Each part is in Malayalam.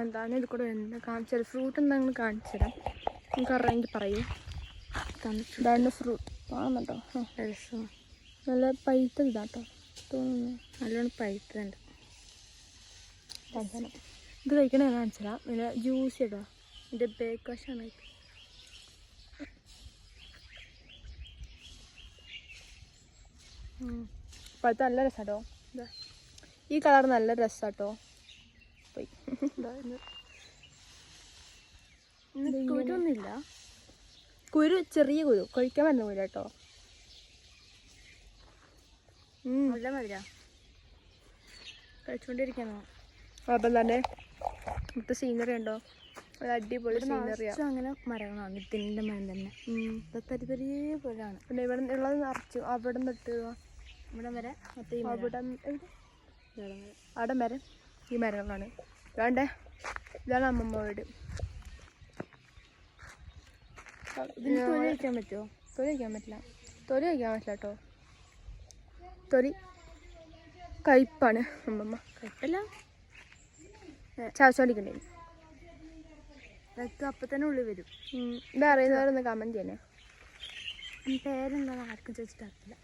എന്താണ് ഇത് കൂടെ എന്താ കാണിച്ചത് ഫ്രൂട്ട് എന്താണെന്ന് കാണിച്ചു തരാം നമുക്ക് അറിയാമെങ്കിൽ പറയൂ. ഇതാണ് ഫ്രൂട്ട് കാണുന്നുണ്ടോ? നല്ല പഴുത്തത് ഇതാട്ടോ തോന്നുന്നു. നല്ലോണം പഴുത്തുണ്ട്. ഇത് കഴിക്കണ കാണിച്ചു തരാം. പിന്നെ ജ്യൂസ് ഇടാം. ഇതിൻ്റെ ബേക്ക് വശമാണ്. പഴുത്ത നല്ല രസമാട്ടോ. ഈ കളർ നല്ല രസമാട്ടോ. പോയി കുരുവൊന്നുമില്ല. കുരു ചെറിയ കുരു കഴിക്കാൻ പറ്റുന്ന കുരു കേട്ടോ. നല്ല മധുര കഴിച്ചുകൊണ്ടിരിക്കണോ. അപ്പം തന്നെ ഇവിടുത്തെ സീനറി ഉണ്ടോ? ഒരു അടിപൊളി സീനറിയാ. അങ്ങനെ മരങ്ങളാണ് ഇതിൻ്റെ മരം തന്നെ. തരി തരി പോലെയാണ്. പിന്നെ ഇവിടെ ഉള്ളത് നിറച്ചു. അവിടെ നിന്നിട്ട് ഇവിടെ വരെ അവിടെ വരെ ഈ മരങ്ങളാണ്. വേണ്ടേ ഇതാണ് അമ്മമ്മ വീട്. ഇതിന് തൊലി വയ്ക്കാൻ പറ്റുമോ? തൊലി വയ്ക്കാൻ പറ്റില്ല. തൊലി വയ്ക്കാൻ പറ്റില്ല കേട്ടോ. തൊലി കയ്പ്പാണ്. അമ്മമ്മ കയ്പ്പല്ല ചവച്ചോണ്ടിക്കണ്ടേ. അതൊക്കെ അപ്പം തന്നെ ഉള്ളിൽ വരും. ഇത് അറിയുന്നവരൊന്ന് കമൻറ്റ് ചെയ്യണേ. പേരെന്താണ് ആർക്കും ചോദിച്ചിട്ടറിയില്ല.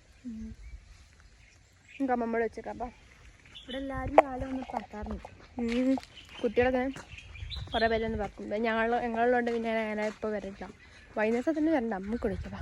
നമുക്ക് അമ്മമ്മയോട് വെച്ചേക്കാം. അപ്പം ഇവിടെ എല്ലാവരും രാവിലെ ഒന്ന് പറക്കാറുണ്ട്. കുട്ടികളൊക്കെ കുറേ പേരൊന്ന് പറക്കും. ഞങ്ങളുള്ളതുകൊണ്ട് പിന്നെ അങ്ങനെ ഇപ്പോൾ വരില്ല. വൈകുന്നേരത്തെ തന്നെ വരണ്ട. അമ്മ കുളിക്കാം.